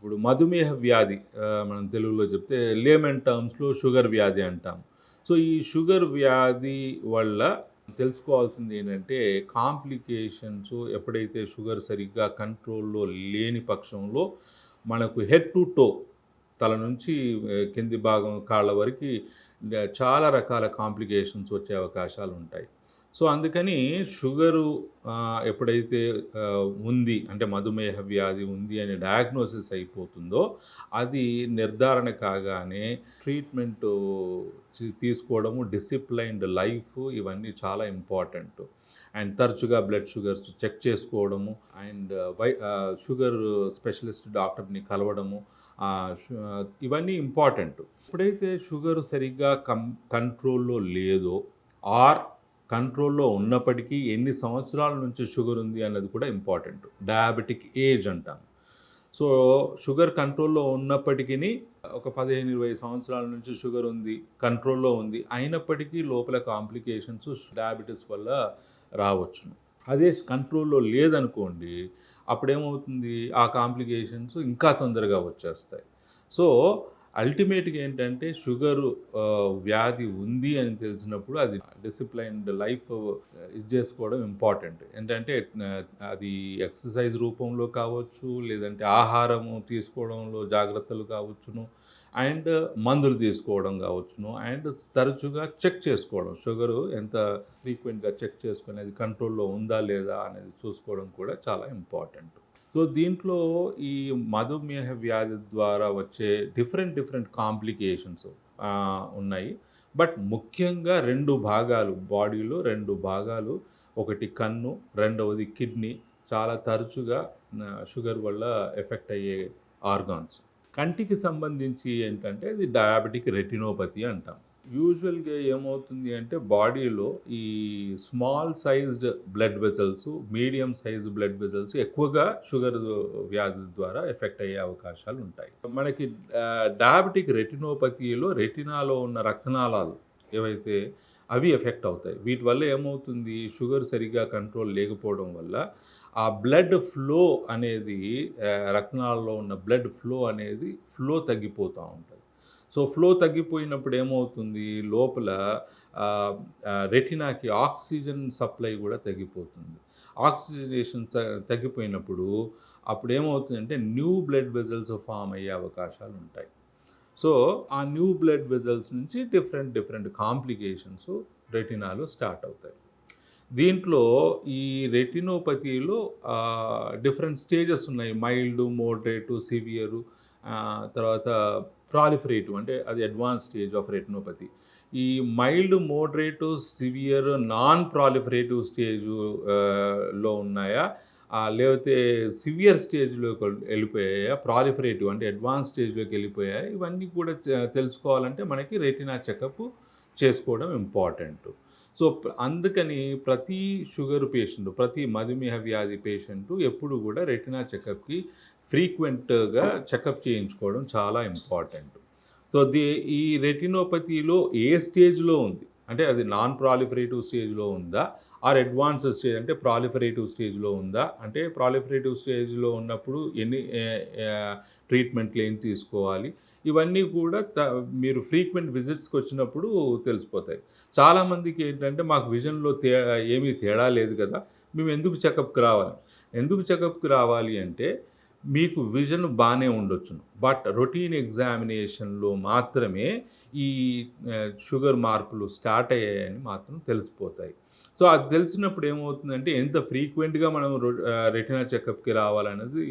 ఇప్పుడు మధుమేహ వ్యాధి మనం తెలుగులో చెప్తే లేమన్ టర్మ్స్‌లో షుగర్ వ్యాధి అంటాం. సో, ఈ షుగర్ వ్యాధి వల్ల తెలుసుకోవాల్సింది ఏంటంటే కాంప్లికేషన్స్ ఎప్పుడైతే షుగర్ సరిగ్గా కంట్రోల్‌లో లేని పక్షంలో మనకు హెడ్ టు టో తల నుంచి కింది భాగం కాళ్ళ వరకి చాలా రకాల కాంప్లికేషన్స్ వచ్చే అవకాశాలుంటాయి. సో, అందుకని షుగరు ఎప్పుడైతే ఉంది అంటే మధుమేహ వ్యాధి ఉంది అని డయాగ్నోసిస్ అయిపోతుందో, అది నిర్ధారణ కాగానే ట్రీట్మెంటు తీసుకోవడము, డిసిప్లైన్డ్ లైఫ్ ఇవన్నీ చాలా ఇంపార్టెంట్. అండ్ తరచుగా బ్లడ్ షుగర్స్ చెక్ చేసుకోవడము అండ్ షుగర్ స్పెషలిస్ట్ డాక్టర్‌ని కలవడము షు ఇవన్నీ ఇంపార్టెంట్. ఎప్పుడైతే షుగర్ సరిగ్గా కంట్రోల్‌లో లేదో ఆర్ కంట్రోల్‌లో ఉన్నప్పటికీ ఎన్ని సంవత్సరాల నుంచి షుగర్ ఉంది అన్నది కూడా ఇంపార్టెంట్. డయాబెటిక్ ఏజ్ అంటాం. సో, షుగర్ కంట్రోల్‌లో ఉన్నప్పటికిని ఒక 15, 20 సంవత్సరాల నుంచి షుగర్ ఉంది, కంట్రోల్‌లో ఉంది. అయినప్పటికీ లోపల కాంప్లికేషన్స్ డయాబెటిస్ వల్ల రావచ్చును. అదే కంట్రోల్‌లో లేదనుకోండి, అప్పుడేమవుతుంది ఆ కాంప్లికేషన్స్ ఇంకా తొందరగా వచ్చేస్తాయి. సో, అల్టిమేట్‌గా ఏంటంటే షుగరు వ్యాధి ఉంది అని తెలిసినప్పుడు అది డిసిప్లైన్డ్ లైఫ్ ఇది చేసుకోవడం ఇంపార్టెంట్. ఏంటంటే అది ఎక్సర్సైజ్ రూపంలో కావచ్చు, లేదంటే ఆహారము తీసుకోవడంలో జాగ్రత్తలు కావచ్చును, అండ్ మందులు తీసుకోవడం కావచ్చును, అండ్ తరచుగా చెక్ చేసుకోవడం. షుగరు ఎంత ఫ్రీక్వెంట్‌గా చెక్ చేసుకొని అది కంట్రోల్‌లో ఉందా లేదా అనేది చూసుకోవడం కూడా చాలా ఇంపార్టెంట్. సో, దీంట్లో ఈ మధుమేహ వ్యాధి ద్వారా వచ్చే డిఫరెంట్ కాంప్లికేషన్స్ ఉన్నాయి. బట్ ముఖ్యంగా 2 భాగాలు బాడీలో 2 భాగాలు. ఒకటి కన్ను, రెండవది కిడ్నీ చాలా తరచుగా షుగర్ వల్ల ఎఫెక్ట్ అయ్యే ఆర్గాన్స్. కంటికి సంబంధించి ఏంటంటే ఇది డయాబెటిక్ రెటినోపతి అంటాం. యూజువల్‌గా ఏమవుతుంది అంటే బాడీలో ఈ small sized blood vessels, medium size blood vessels ఎక్కువగా షుగర్ వ్యాధి ద్వారా ఎఫెక్ట్ అయ్యే అవకాశాలుంటాయి. మనకి డయాబెటిక్ రెటినోపతిలో రెటినాలో ఉన్న రక్తనాళాలు ఏవైతే అవి ఎఫెక్ట్ అవుతాయి. వీటి వల్ల ఏమవుతుంది షుగర్ సరిగ్గా కంట్రోల్ లేకపోవడం వల్ల ఆ బ్లడ్ ఫ్లో అనేది రక్తనాళాల్లో ఉన్న బ్లడ్ ఫ్లో అనేది తగ్గిపోతూ ఉంటుంది. సో, ఫ్లో తగ్గిపోయినప్పుడు ఏమవుతుంది లోపల రెటినాకి ఆక్సిజన్ సప్లై కూడా తగ్గిపోతుంది. ఆక్సిజనేషన్ తగ్గిపోయినప్పుడు అప్పుడేమవుతుందంటే న్యూ బ్లడ్ వెసల్స్ ఫార్మ్ అయ్యే అవకాశాలుంటాయి. సో, ఆ న్యూ బ్లడ్ వెసల్స్ నుంచి డిఫరెంట్ కాంప్లికేషన్స్ రెటినాలో స్టార్ట్ అవుతాయి. దీంట్లో ఈ రెటినోపతిలో డిఫరెంట్ స్టేజెస్ ఉన్నాయి. మైల్డ్, మోడరేటు, సివియరు తర్వాత ప్రాలిఫరేటివ్ అంటే అది అడ్వాన్స్ స్టేజ్ ఆఫ్ రెటినోపతి. ఈ mild, moderate, severe, non proliferative stage లో ఉన్నాయా? లేకపోతే సివియర్ స్టేజ్‌లోకి వెళ్ళిపోయాయా? ప్రాలిఫరేటివ్ అంటే అడ్వాన్స్ స్టేజ్‌లోకి వెళ్ళిపోయాయా? ఇవన్నీ కూడా తెలుసుకోవాలంటే మనకి రెటినా చెకప్ చేసుకోవడం ఇంపార్టెంట్. సో, అందుకని ప్రతి షుగర్ పేషెంట్, ప్రతి మధుమేహ వ్యాధి పేషెంటు ఎప్పుడు కూడా రెటినా చెకప్‌కి ఫ్రీక్వెంట్‌గా చెకప్ చేయించుకోవడం చాలా ఇంపార్టెంట్. సో, ఈ రెటినోపతిలో ఏ స్టేజ్‌లో ఉంది? అంటే అది నాన్ ప్రాలిఫరేటివ్ స్టేజ్‌లో ఉందా? ఆర్ అడ్వాన్స్డ్ స్టేజ్ అంటే ప్రాలిఫరేటివ్ స్టేజ్‌లో ఉందా? అంటే ప్రాలిఫరేటివ్ స్టేజ్‌లో ఉన్నప్పుడు ఎన్ని ట్రీట్మెంట్లు ఏం తీసుకోవాలి? ఇవన్నీ కూడా మీరు ఫ్రీక్వెంట్ విజిట్స్‌కి వచ్చినప్పుడు తెలిసిపోతాయి. చాలామందికి ఏంటంటే మాకు విజన్‌లో ఏమీ తేడా లేదు కదా! మేము ఎందుకు చెకప్‌కి రావాలి? ఎందుకు చెకప్‌కి రావాలి అంటే మీకు విజన్ బానే ఉండొచ్చును. బట్ రొటీన్ ఎగ్జామినేషన్‌లో మాత్రమే ఈ షుగర్ మార్పులు స్టార్ట్ అయ్యాయని మాత్రం తెలిసిపోతాయి. సో, అది తెలిసినప్పుడు ఏమవుతుందంటే ఎంత ఫ్రీక్వెంట్‌గా మనం రెటినా చెకప్‌కి రావాలనేది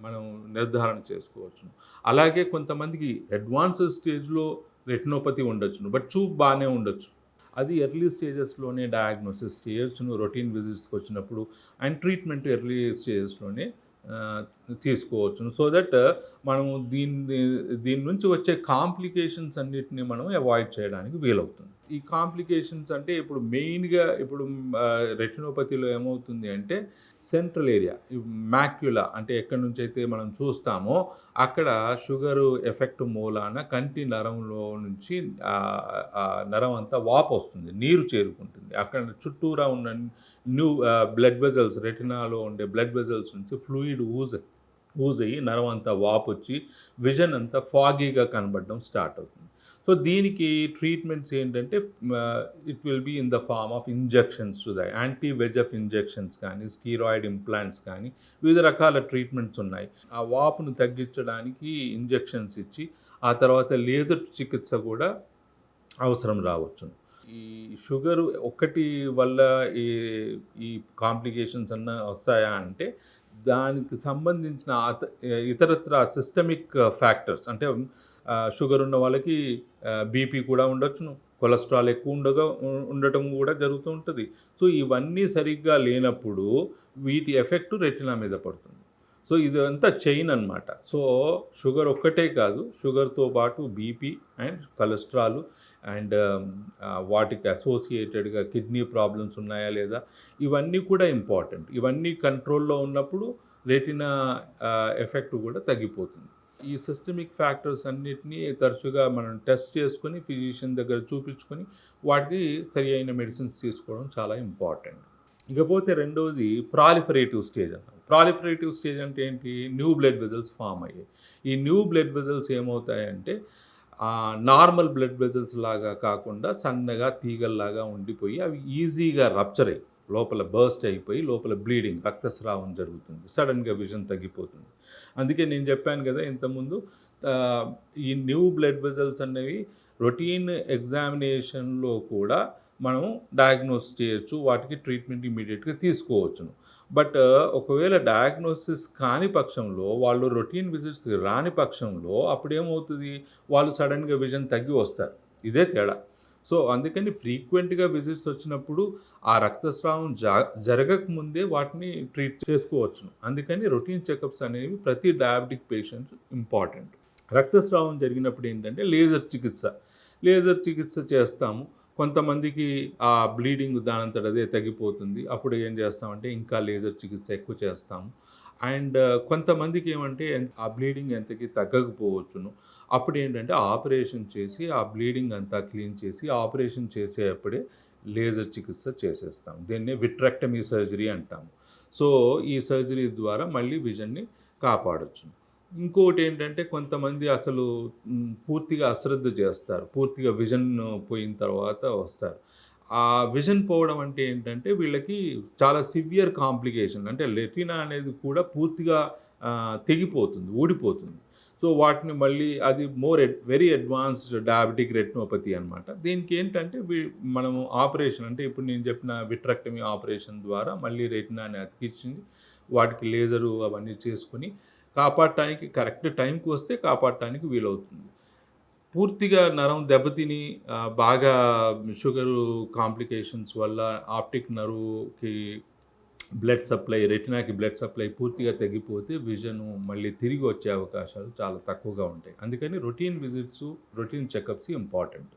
మనం నిర్ధారణ చేసుకోవచ్చును. అలాగే కొంతమందికి అడ్వాన్స్డ్ స్టేజ్‌లో రెటినోపతి ఉండొచ్చును. బట్ చూపు బానే ఉండొచ్చు. అది ఎర్లీ స్టేజెస్‌లోనే డయాగ్నోసిస్ చేయొచ్చును రొటీన్ విజిట్స్‌కి వచ్చినప్పుడు. అండ్ ట్రీట్మెంట్ ఎర్లీ స్టేజెస్‌లోనే తీసుకోవచ్చును. సో దట్ మనము దీని నుంచి వచ్చే కాంప్లికేషన్స్ అన్నిటిని మనం అవాయిడ్ చేయడానికి వీలవుతుంది. ఈ కాంప్లికేషన్స్ అంటే ఇప్పుడు మెయిన్‌గా ఇప్పుడు రెటినోపతిలో ఏమవుతుంది అంటే సెంట్రల్ ఏరియా మాక్యులా అంటే ఎక్కడి నుంచైతే మనం చూస్తామో అక్కడ షుగరు ఎఫెక్ట్ మూలాన కంటి నరంలో నుంచి నరం అంతా వాపొస్తుంది. నీరు చేరుకుంటుంది. అక్కడ చుట్టూరా ఉన్న బ్లడ్ వెసల్స్ రెటినాలో ఉండే బ్లడ్ వెసల్స్ నుంచి ఫ్లూయిడ్ ఊజ్ అయ్యి నరం అంతా వాపు వచ్చి విజన్ అంతా ఫాగీగా కనబడడం స్టార్ట్ అవుతుంది. సో దీనికి ట్రీట్మెంట్స్ ఏంటంటే it will be in the form of injections to the anti VEGF injections కానీ, స్టీరాయిడ్ ఇంప్లాంట్స్ కానీ, వివిధ రకాల ట్రీట్మెంట్స్ ఉన్నాయి. ఆ వాపును తగ్గించడానికి ఇంజెక్షన్స్ ఇచ్చి ఆ తర్వాత లేజర్ చికిత్స కూడా అవసరం రావచ్చు. ఈ షుగర్ ఒక్కటి వల్ల ఈ ఈ కాంప్లికేషన్స్ వస్తాయా అంటే దానికి సంబంధించిన ఇతరత్ర సిస్టమిక్ ఫ్యాక్టర్స్ అంటే షుగర్ ఉన్న వాళ్ళకి బీపీ కూడా ఉండొచ్చును, కొలెస్ట్రాల్ ఎక్కువ ఉండటం కూడా జరుగుతూ ఉంటుంది. సో ఇవన్నీ సరిగ్గా లేనప్పుడు వీటి ఎఫెక్ట్ రెటినా మీద పడుతుంది. సో ఇదంతా చైన్ అనమాట. సో షుగర్ ఒక్కటే కాదు, షుగర్తో పాటు బీపీ అండ్ కొలెస్ట్రాల్ అండ్ వాటికి అసోసియేటెడ్గా కిడ్నీ ప్రాబ్లమ్స్ ఉన్నాయా లేదా, ఇవన్నీ కూడా ఇంపార్టెంట్. ఇవన్నీ కంట్రోల్లో ఉన్నప్పుడు రెటినా ఎఫెక్ట్ కూడా తగ్గిపోతుంది. ఈ సిస్టమిక్ ఫ్యాక్టర్స్ అన్నిటినీ తరచుగా మనం టెస్ట్ చేసుకొని ఫిజిషియన్ దగ్గర చూపించుకొని వాటికి సరి అయిన మెడిసిన్స్ తీసుకోవడం చాలా ఇంపార్టెంట్. ఇకపోతే రెండవది ప్రాలిఫరేటివ్ స్టేజ్ అన్నాం. ప్రాలిఫరేటివ్ స్టేజ్ అంటే ఏంటి? న్యూ బ్లడ్ వెజల్స్ ఫామ్ అయ్యాయి. ఈ న్యూ బ్లడ్ వెజల్స్ ఏమవుతాయంటే నార్మల్ బ్లడ్ వెజల్స్ లాగా కాకుండా సన్నగా తీగల్లాగా ఉండిపోయి అవి ఈజీగా రప్చర్ అయ్యి లోపల బర్స్ట్ అయిపోయి లోపల బ్లీడింగ్, రక్తస్రావం జరుగుతుంది. సడన్గా విజన్ తగ్గిపోతుంది. అందుకే నేను చెప్పాను కదా ఇంతకుముందు, ఈ న్యూ బ్లడ్ వెజల్స్ అనేవి రొటీన్ ఎగ్జామినేషన్లో కూడా మనం డయాగ్నోస్ చేయొచ్చు, వాటికి ట్రీట్మెంట్ ఇమీడియట్గా తీసుకోవచ్చును. బట్ ఒకవేళ డయాగ్నోసిస్ కాని పక్షంలో, వాళ్ళు రొటీన్ విజిట్స్కి రాని పక్షంలో అప్పుడు ఏమవుతుంది, వాళ్ళు సడన్గా విజన్ తగ్గి వస్తారు. ఇదే తేడా. సో అందుకని ఫ్రీక్వెంట్గా విజిట్స్ వచ్చినప్పుడు ఆ రక్తస్రావం జరగకముందే వాటిని ట్రీట్ చేసుకోవచ్చును. అందుకని రొటీన్ చెకప్స్ అనేవి ప్రతి డయాబెటిక్ పేషెంట్ ఇంపార్టెంట్. రక్తస్రావం జరిగినప్పుడు ఏంటంటే లేజర్ చికిత్స చేస్తాము. కొంతమందికి ఆ బ్లీడింగ్ దానంతట అదే తగ్గిపోతుంది. అప్పుడు ఏం చేస్తామంటే ఇంకా లేజర్ చికిత్స ఎక్కువ చేస్తాము. అండ్ కొంతమందికి ఏమంటే ఆ బ్లీడింగ్ ఎంతకి తగ్గకపోవచ్చును. అప్పుడు ఏంటంటే ఆపరేషన్ చేసి ఆ బ్లీడింగ్ అంతా క్లీన్ చేసి ఆపరేషన్ చేసేటప్పుడే లేజర్ చికిత్స చేసేస్తాం. దీన్నే విట్రెక్టమీ సర్జరీ అంటాము. సో ఈ సర్జరీ ద్వారా మళ్ళీ విజన్ని కాపాడొచ్చు. ఇంకోటి ఏంటంటే కొంతమంది అసలు పూర్తిగా అశ్రద్ధ చేస్తారు. పూర్తిగా విజన్ పోయిన తర్వాత వస్తారు. ఆ విజన్ పోవడం అంటే ఏంటంటే వీళ్ళకి చాలా సివియర్ కాంప్లికేషన్, అంటే రెటినా అనేది కూడా పూర్తిగా తెగిపోతుంది, ఊడిపోతుంది. సో వాటిని మళ్ళీ అది వెరీ అడ్వాన్స్డ్ డయాబెటిక్ రెటినోపతి అనమాట. దీనికి ఏంటంటే మనము ఆపరేషన్, అంటే ఇప్పుడు నేను చెప్పిన విట్రెక్టమీ ఆపరేషన్ ద్వారా మళ్ళీ రెటినాని అతికించింది వాటికి లేజరు అవన్నీ చేసుకుని కాపాడటానికి, కరెక్ట్ టైంకి వస్తే కాపాడటానికి వీలవుతుంది. పూర్తిగా నరం దెబ్బతిని బాగా షుగరు కాంప్లికేషన్స్ వల్ల ఆప్టిక్ నర్వ్కి రెటినాకి బ్లడ్ సప్లై పూర్తిగా తగ్గిపోతే విజను మళ్ళీ తిరిగి వచ్చే అవకాశాలు చాలా తక్కువగా ఉంటాయి. అందుకని routine visits, routine checkups important.